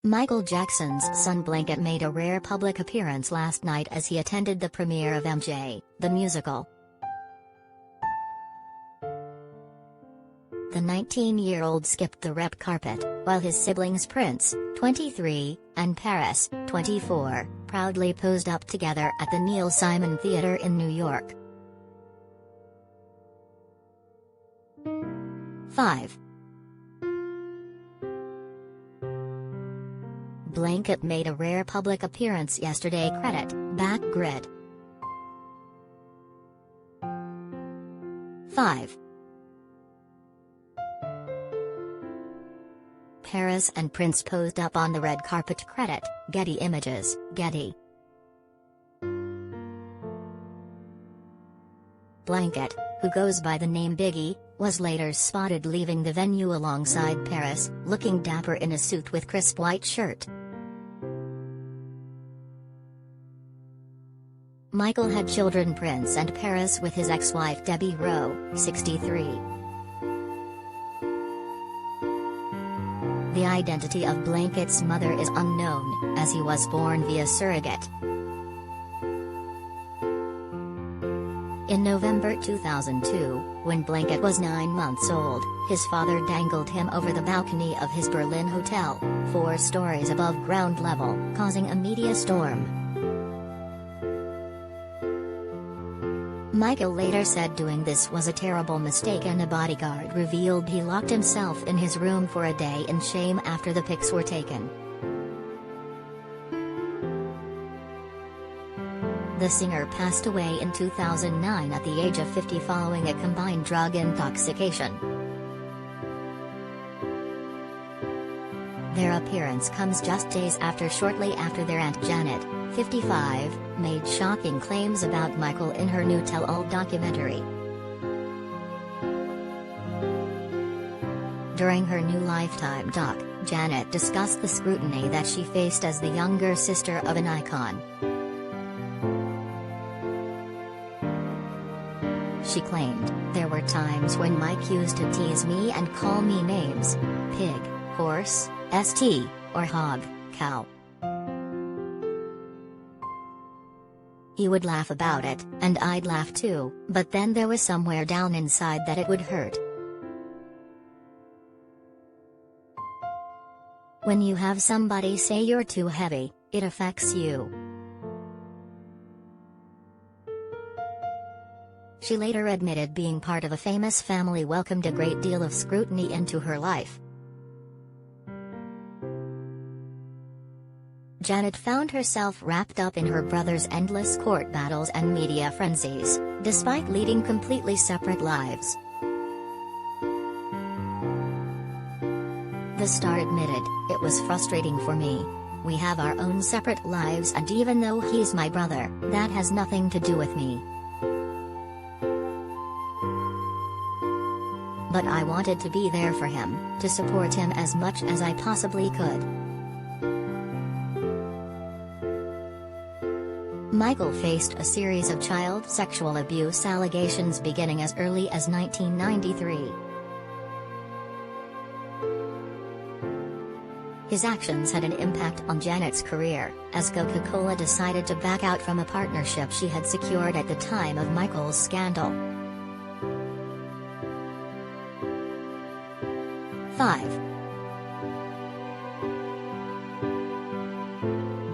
Michael Jackson's son Blanket made a rare public appearance last night as he attended the premiere of MJ, the musical. The 19-year-old skipped the red carpet, while his siblings Prince, 23, and Paris, 24, proudly posed up together at the Neil Simon Theatre in New York. 5. Blanket made a rare public appearance yesterday. Credit, BackGrid. 5. Paris and Prince posed up on the red carpet. Credit, Getty Images, Getty. Blanket, who goes by the name Bigi, was later spotted leaving the venue alongside Paris, looking dapper in a suit with crisp white shirt. Michael had children Prince and Paris with his ex-wife Debbie Rowe, 63. The identity of Blanket's mother is unknown, as he was born via surrogate. In November 2002, when Blanket was 9 months old, his father dangled him over the balcony of his Berlin hotel, 4 stories above ground level, causing a media storm. Michael later said doing this was a terrible mistake, and a bodyguard revealed he locked himself in his room for a day in shame after the pics were taken. The singer passed away in 2009 at the age of 50 following a combined drug intoxication. Their appearance comes just days shortly after their aunt Janet, 55, made shocking claims about Michael in her new tell-all documentary. During her new Lifetime doc, Janet discussed the scrutiny that she faced as the younger sister of an icon. She claimed, "There were times when Mike used to tease me and call me names: pig, horse, st, or hog, cow. He would laugh about it, and I'd laugh too, but then there was somewhere down inside that it would hurt." When you have somebody say you're too heavy, it affects you. She later admitted being part of a famous family welcomed a great deal of scrutiny into her life. Janet found herself wrapped up in her brother's endless court battles and media frenzies, despite leading completely separate lives. The star admitted, "It was frustrating for me. We have our own separate lives, and even though he's my brother, that has nothing to do with me. But I wanted to be there for him, to support him as much as I possibly could." Michael faced a series of child sexual abuse allegations beginning as early as 1993. His actions had an impact on Janet's career, as Coca-Cola decided to back out from a partnership she had secured at the time of Michael's scandal. 5.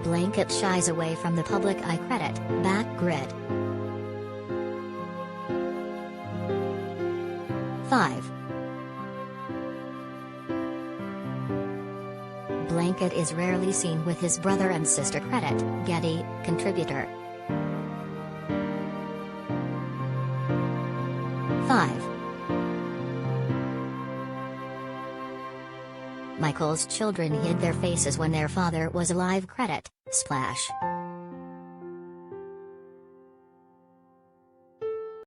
Blanket shies away from the public eye. Credit, BackGrid. 5. Blanket is rarely seen with his brother and sister. Credit, Getty, contributor. 5. Michael's children hid their faces when their father was alive. Credit, Splash.